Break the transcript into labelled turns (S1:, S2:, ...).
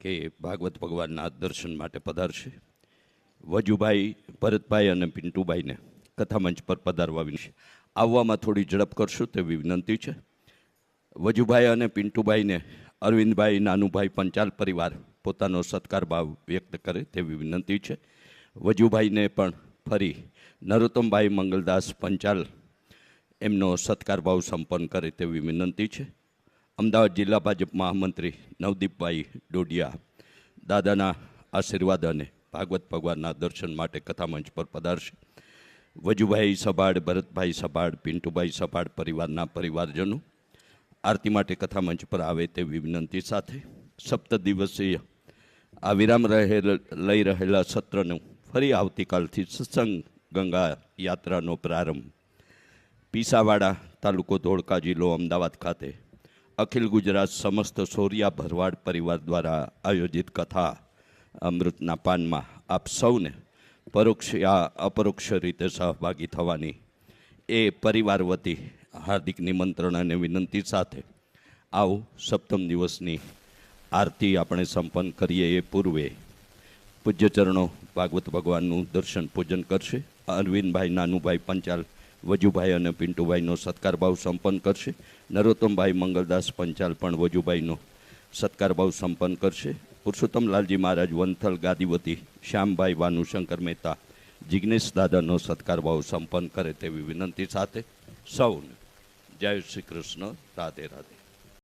S1: કે ભાગવત ભગવાનના દર્શન માટે પધારશે. વજુભાઈ, ભરતભાઈ અને પિન્ટુભાઈને કથામંચ પર પધારવા વિનંતી. આવવામાં થોડી ઝડપ કરશો તેવી વિનંતી છે. વજુભાઈ અને પિન્ટુભાઈને અરવિંદભાઈ, નાનુભાઈ પંચાલ પરિવાર પોતાનો સત્કાર ભાવ વ્યક્ત કરે તેવી વિનંતી છે. વજુભાઈને પણ ફરી નરોત્તમભાઈ મંગલદાસ પંચાલ એમનો સત્કાર ભાવ સંપન્ન કરે તેવી વિનંતી છે. અમદાવાદ જિલ્લા ભાજપ મહામંત્રી નવદીપભાઈ ડોડિયા દાદાના આશીર્વાદ અને ભાગવત ભગવાનના દર્શન માટે કથામંચ પર પધારશે. વજુભાઈ સભાડ, ભરતભાઈ સભાડ, પિન્ટુભાઈ સભાડ પરિવારના પરિવારજનો આરતી માટે કથામંચ પર આવે તેવી વિનંતી સાથે 7 દિવસીય આ વિરામ લઈ રહેલા સત્રનું ફરી આવતીકાલથી સત્સંગ ગંગા યાત્રાનો પ્રારંભ પીસાવાડા, તાલુકો ધોળકા, જિલ્લો અમદાવાદ ખાતે અખિલ ગુજરાત સમસ્ત સોરિયા ભરવાડ પરિવાર દ્વારા આયોજિત કથા અમૃતના પાનમાં આપ સૌને પરોક્ષ યા અપરોક્ષ રીતે સહભાગી થવાની એ પરિવાર વતી હાર્દિક નિમંત્રણ અને વિનંતી સાથે આવો 7મ દિવસની આરતી આપણે સંપન્ન કરીએ એ પૂર્વે પૂજ્ય ચરણો ભાગવત ભગવાનનું દર્શન પૂજન કરશે. અરવિંદભાઈ, નાનુભાઈ પંચાલ, વજુભાઈ અને પિન્ટુભાઈનો સત્કાર ભાવ સંપન્ન કરશે. નરોત્તમભાઈ મંગલદાસ પંચાલ પણ વજુભાઈનો સત્કાર ભાવ સંપન્ન કરશે. પુરુષોત્તમલાલજી મહારાજ વંથલ ગાદીવતી, શ્યામભાઈ ભાનુશંકર મહેતા, જિજ્ઞેશ દાદાનો સત્કાર ભાવ સંપન્ન કરે તેવી વિનંતી સાથે સૌને જય શ્રી કૃષ્ણ. રાધે રાધે.